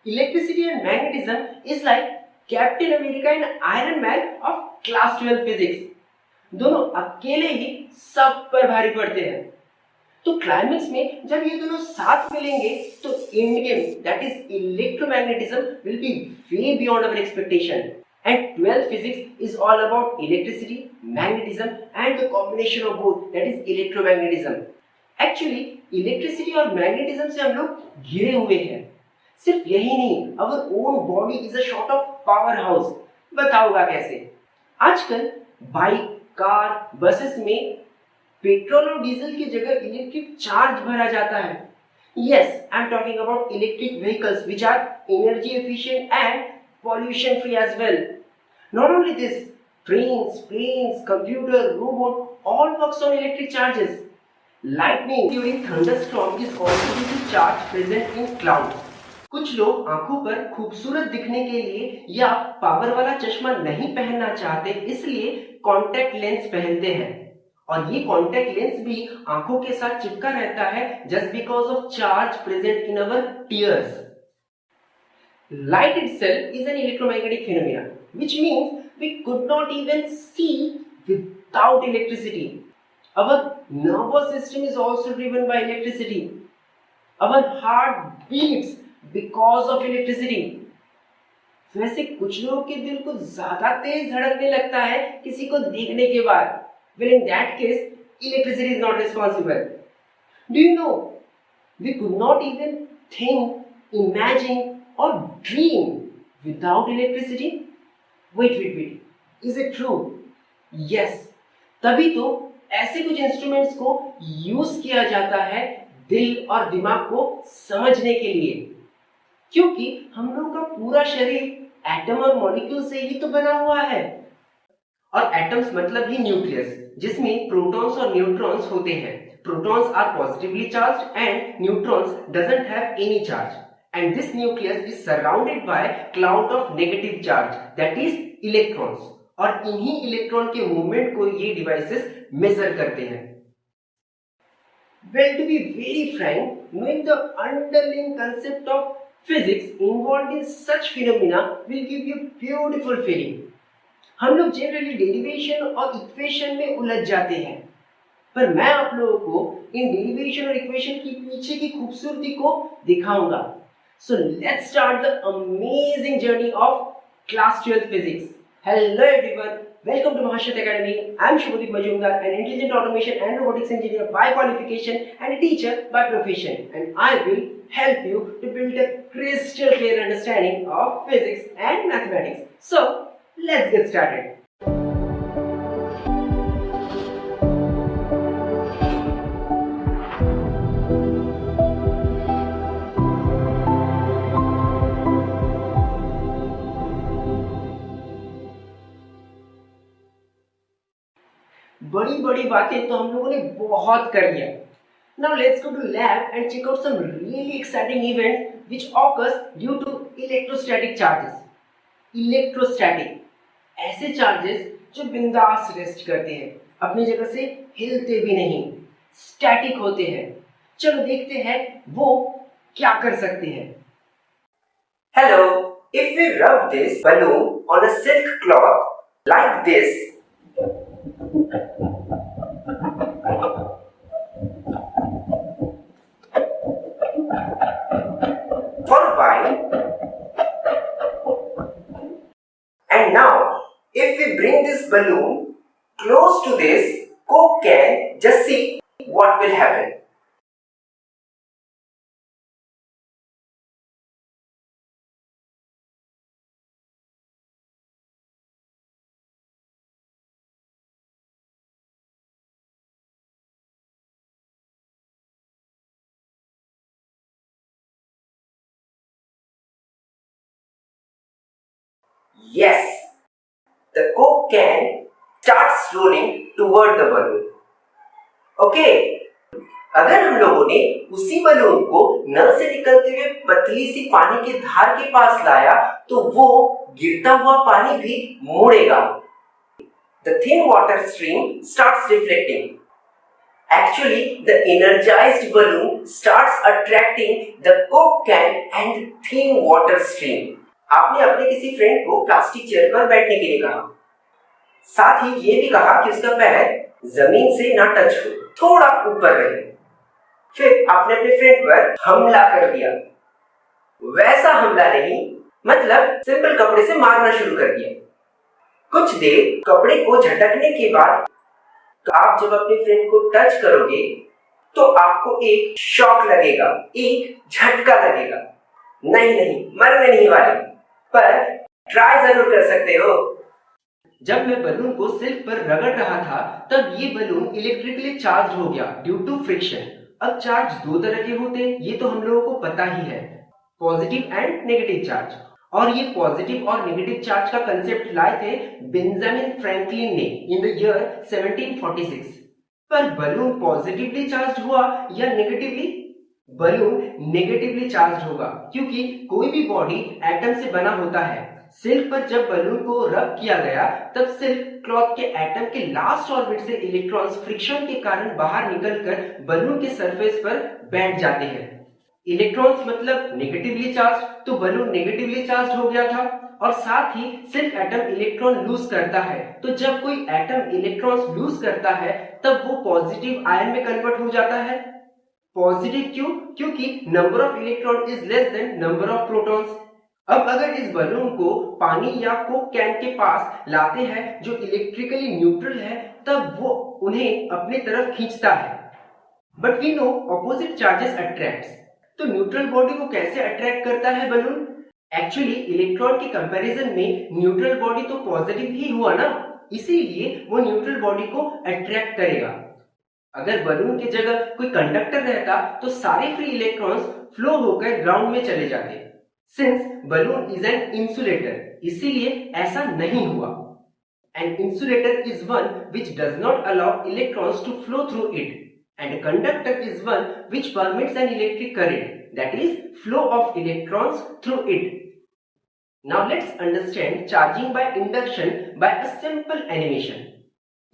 Electricity and magnetism is like Captain America and Iron Man of class 12 physics. दोनों अकेले ही सब पर भारी पड़ते हैं। तो क्लाइमेक्स में जब ये दोनों साथ मिलेंगे तो endgame that is electromagnetism will be way beyond our expectation. And 12th physics is all about electricity, magnetism and the combination of both that is electromagnetism. Actually electricity और magnetism से हम लोग घिरे हुए हैं। सिर्फ यही नहीं, our own body is a sort of power house। बताओगा कैसे? आजकल बाइक, कार, बसेस में पेट्रोल और डीजल की जगह इलेक्ट्रिक चार्ज भरा जाता है। Yes, I am talking about electric vehicles which are energy efficient and pollution free as well. Not only this, trains, planes, computer, robot all works on electric charges. Lightning during thunderstorm is also due to charge present in cloud. कुछ लोग आंखों पर खूबसूरत दिखने के लिए या power वाला चश्मा नहीं पहनना चाहते, इसलिए कॉन्टैक्ट लेंस पहनते हैं। और ये कॉन्टैक्ट लेंस भी आंखों के साथ चिपका रहता है just because of charge present in our tears. Light itself is an electromagnetic phenomenon, which means we could not even see without electricity. Our nervous system is also driven by electricity. Our heart beats because of electricity. वैसे कुछ लोगों के दिल को ज्यादा तेज धड़कने लगता है किसी को देखने के बाद। Well, in that case, electricity is not responsible. Do you know? We could not even think, imagine, or dream without electricity? Wait. Is it true? Yes. तभी तो ऐसे कुछ इंस्ट्रूमेंट्स को यूज किया जाता है दिल और दिमाग को समझने के लिए, क्योंकि हम लोग का पूरा शरीर एटम और मॉलिक्यूल से ही तो बना हुआ है। और एटम्स मतलब ही न्यूक्लियस, जिसमें प्रोटॉन्स और न्यूट्रॉन्स होते हैं। Protons are positively charged and neutrons doesn't have any charge. And this nucleus is surrounded by cloud of negative charge, that is electrons. और इन्हीं इलेक्ट्रॉन के मूवमेंट को ये डिवाइसेस मेजर करते हैं। Well, to be very frank, knowing the underlying concept of physics involved in such phenomena will give you beautiful feeling. हम लोग generally derivation और इक्वेशन में उलझ जाते हैं, पर मैं आप लोगों को इन डेरिवेशन और इक्वेशन की पीछे की खूबसूरती को दिखाऊंगा। So let's start the amazing journey of class 12 physics. Hello everyone, welcome to Mahashwat Academy. I am Shubhadeep Majumdar, an intelligent automation and robotics engineer by qualification and a teacher by profession, and I will help you to build a crystal clear understanding of physics and mathematics. So let's get started. बड़ी बातें तो हम लोगों ने बहुत कर लिया। Now let's go to lab and check out some really exciting events which occurs due to electrostatic charges. Electrostatic ऐसे चार्जेस जो बिंदास रेस्ट करते हैं, अपनी जगह से हिलते भी नहीं, स्टैटिक होते हैं। चलो देखते हैं वो क्या कर सकते हैं। Hello, if we rub this balloon on a silk cloth like this, for a while, and now if we bring this balloon close to this Coke can, just see what will happen. Yes, the Coke can starts rolling toward the balloon. Okay, अगर हम लोगों ने उसी balloon को नल से निकलते हुए पतली सी पानी की धार के पास लाया तो वो गिरता हुआ पानी भी मुड़ेगा। The thin water stream starts reflecting. Actually, the energized balloon starts attracting the coke can and thin water stream. आपने अपने किसी फ्रेंड को प्लास्टिक चेयर पर बैठने के लिए कहा, साथ ही ये भी कहा कि उसका पैर जमीन से ना टच हो, थोड़ा ऊपर रहे। फिर आपने अपने फ्रेंड पर हमला कर दिया। वैसा हमला नहीं, मतलब सिंपल कपड़े से मारना शुरू कर दिया। कुछ देर कपड़े को झटकने के बाद आप जब अपने फ्रेंड को टच करोगे तो आपको एक शॉक लगेगा, एक झटका लगेगा। नहीं, मरने नहीं वाले, पर ट्राई जरूर कर सकते हो। जब मैं बलून को सिल्क पर रगड़ रहा था तब ये बलून इलेक्ट्रिकली चार्ज हो गया ड्यू टू फ्रिक्शन। अब चार्ज दो तरह के होते हैं, ये तो हम लोगों को पता ही है, पॉजिटिव एंड नेगेटिव चार्ज। और ये पॉजिटिव और नेगेटिव चार्ज का कंसेप्ट लाए थे बेंजामिन फ्रैंकलिन ने इन द ईयर 1746। पर बलून पॉजिटिवली चार्ज हुआ या नेगेटिवली? बलून नेगेटिवली चार्ज होगा, क्योंकि कोई भी बॉडी एटम से बना होता है। सिल्क पर जब बलून को रब किया गया तब सिल्क क्लॉथ के एटम के लास्ट ऑर्बिट से इलेक्ट्रॉन्स फ्रिक्शन के कारण बाहर निकलकर बलून के सरफेस पर बैठ जाते हैं। इलेक्ट्रॉन्स मतलब नेगेटिवली चार्ज, तो बलून नेगेटिवली चार्ज हो गया था। और साथ ही सिल्क एटम इलेक्ट्रॉन लूज करता है, तो जब कोई एटम इलेक्ट्रॉन्स लूज करता है तब वो पॉजिटिव आयन में कन्वर्ट हो जाता है। पॉजिटिव क्यों? क्योंकि number of electron is less than number of protons. अब अगर इस बलून को पानी या कोक कैन के पास लाते हैं जो इलेक्ट्रिकली न्यूट्रल है, तब वो उन्हें अपनी तरफ खींचता है। But we know opposite charges attracts. तो न्यूट्रल बॉडी को कैसे अट्रैक्ट करता है बलून? एक्चुअली इलेक्ट्रॉन के कंपैरिजन में न्यूट्रल बॉडी तो पॉजिटिव ही हुआ ना, इसीलिए वो न्यूट्रल बॉडी को अट्रैक्ट करेगा। अगर बलून की जगह कोई कंडक्टर रहता तो सारे फ्री इलेक्ट्रॉन्स फ्लो होकर ग्राउंड में चले जाते। Since balloon is an insulator, इसीलिए ऐसा नहीं हुआ। An insulator is one which does not allow electrons to flow through it, and a conductor is one which permits an electric current, that is, flow of electrons through it. Now let's understand charging by induction by a simple animation.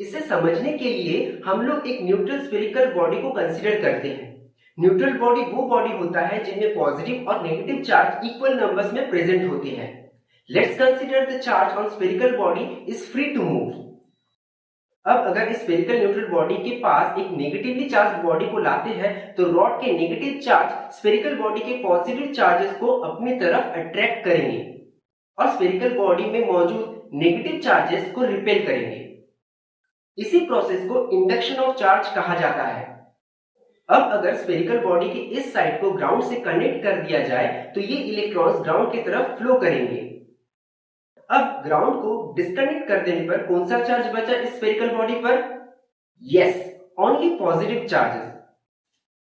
इसे समझने के लिए हम लोग एक neutral spherical body को consider करते हैं। न्यूट्रल बॉडी वो बॉडी होता है जिनमें पॉजिटिव और नेगेटिव चार्ज इक्वल नंबर्स में प्रेजेंट होते हैं। Let's consider the charge on spherical body is free to move. अब अगर इस स्फेरिकल न्यूट्रल बॉडी के पास एक नेगेटिवली चार्ज बॉडी को लाते हैं तो रॉड के नेगेटिव चार्ज स्फेरिकल बॉडी के पॉजिटिव चार्जेस को अपनी तरफ अट्रैक्ट करेंगे और स्फेरिकल बॉडी में मौजूद नेगेटिव चार्जेस को रिपेल करेंगे। इसी प्रोसेस को इंडक्शन ऑफ चार्ज कहा जाता है। अब अगर स्फेरिकल बॉडी के इस साइड को ग्राउंड से कनेक्ट कर दिया जाए तो ये इलेक्ट्रॉन्स ग्राउंड की तरफ फ्लो करेंगे। अब ग्राउंड को डिस्कनेक्ट कर देने पर कौन सा चार्ज बचा इस स्फेरिकल बॉडी पर? Yes, only positive charges.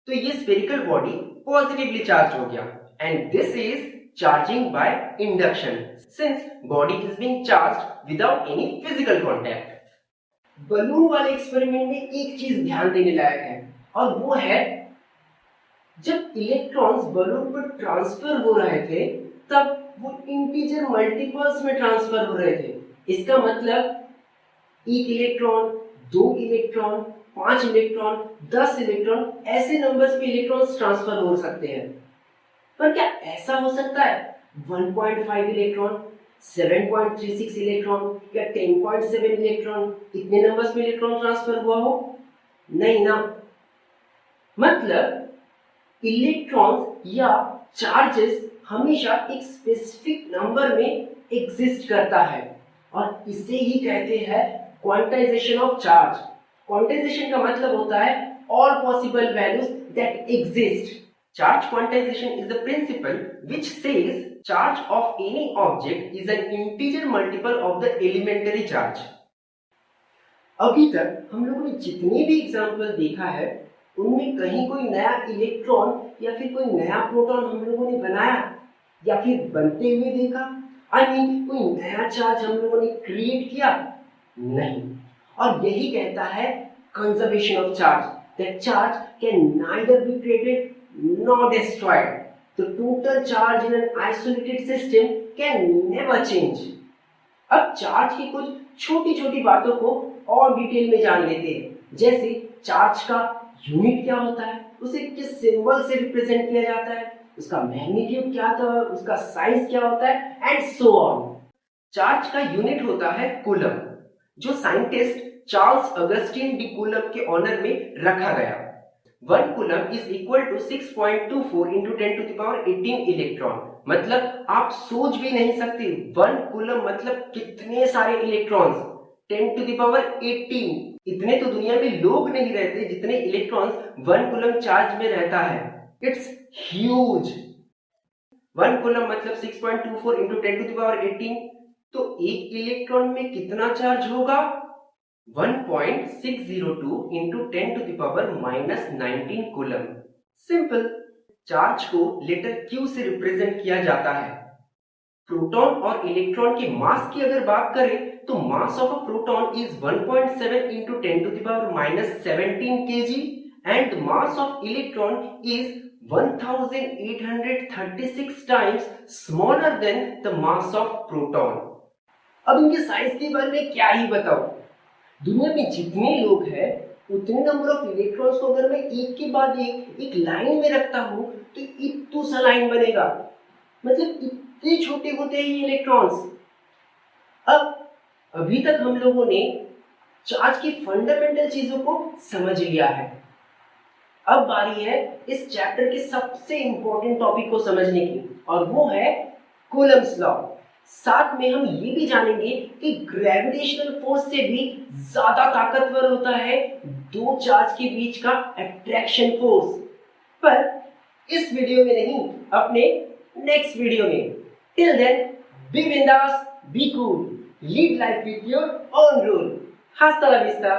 तो ये स्फेरिकल बॉडी पॉजिटिवली चार्ज हो गया and this is charging by induction since body is being charged without any physical contact. Balloon वाले एक्सपेरिमेंट में एक चीज ध्यान देने लायक है और वो है जब इलेक्ट्रॉन्स बलून पर ट्रांसफर हो रहे थे तब वो इंटीजर मल्टीपल्स में ट्रांसफर हो रहे थे। इसका मतलब एक इलेक्ट्रॉन, 2 इलेक्ट्रॉन, 5 इलेक्ट्रॉन, 10 इलेक्ट्रॉन, ऐसे नंबर्स पे इलेक्ट्रॉन्स ट्रांसफर हो सकते हैं। पर क्या ऐसा हो सकता है 1.5 इलेक्ट्रॉन, 7.36 इलेक्ट्रॉन या 10.7 इलेक्ट्रॉन, इतने नंबर्स में इलेक्ट्रॉन ट्रांसफर हुआ हो? नहीं ना। मतलब इलेक्ट्रॉन्स या चार्जेस हमेशा एक स्पेसिफिक नंबर में एग्जिस्ट करता है और इसे ही कहते हैं क्वांटाइजेशन ऑफ चार्ज। क्वांटाइजेशन का मतलब होता है all possible values that exist. Charge quantization is the principle which says charge of any object is an integer multiple of the elementary charge. अभी तक हम लोगों ने जितने भी एग्जाम्पल देखा है उनमें कहीं कोई नया इलेक्ट्रॉन या फिर कोई नया प्रोटॉन हम लोगों ने बनाया या फिर बनते हुए देखा? कोई नया चार्ज हम लोगों ने क्रिएट किया? नहीं। और यही कहता है conservation of charge, that charge can neither be created nor destroyed. The total charge in an isolated system can never change. अब चार्ज की कुछ छोटी छोटी बातों को और डिटेल में जान लेते हैं, जैसे चार्ज का यूनिट क्या होता है, उसे किस सिंबल से रिप्रेजेंट किया जाता है, उसका मैग्नीट्यूड क्या था, उसका साइज क्या होता है एंड सो ऑन। चार्ज का यूनिट होता है कूलम, जो scientist Charles Augustin de Coulomb के ऑनर में रखा गया। 1 coulomb is equal to 6.24 into 10 to the power 18 electron. मतलब आप सोच भी नहीं सकते 1 कूलम मतलब कितने सारे इलेक्ट्रॉन्स, 10 टू द पावर 18। इतने तो दुनिया में लोग नहीं रहते जितने इलेक्ट्रॉन्स 1 कूलम चार्ज में रहता है। It's huge. 1 कूलम मतलब 6.24 इंटू 10 टू द पावर 18, तो एक इलेक्ट्रॉन में कितना चार्ज होगा? 1.602 into 10 to the power -19 coulomb. Simple. Charge को लेटर Q से रिप्रेजेंट किया जाता है। प्रोटॉन और इलेक्ट्रॉन के मास की अगर बात करें तो mass of a proton is 1.7 into 10 to the power -17 kg and mass of electron is 1836 times smaller than the mass of proton. अब इनके साइज के बारे में क्या ही बताऊं। दुनिया में जितने लोग हैं उतने नंबर ऑफ इलेक्ट्रॉन्स को अगर मैं एक के बाद एक लाइन में रखता हूं तो इतना सा लाइन बनेगा। मतलब इतने छोटे होते हैं ये इलेक्ट्रॉन्स। अब अभी तक हम लोगों ने चार्ज की फंडामेंटल चीजों को समझ लिया है। अब बारी है इस चैप्टर के सबसे इंपॉर्टेंट टॉपिक को समझने की, और वो है कूलम्स लॉ। साथ में हम ये भी जानेंगे कि ग्रेविटेशनल फोर्स से भी ज्यादा ताकतवर होता है दो चार्ज के बीच का अट्रैक्शन फोर्स। पर इस वीडियो में नहीं, अपने नेक्स्ट वीडियो में। टिल देन, बी बिंदास, be cool, lead life with your own rule. हasta la vista।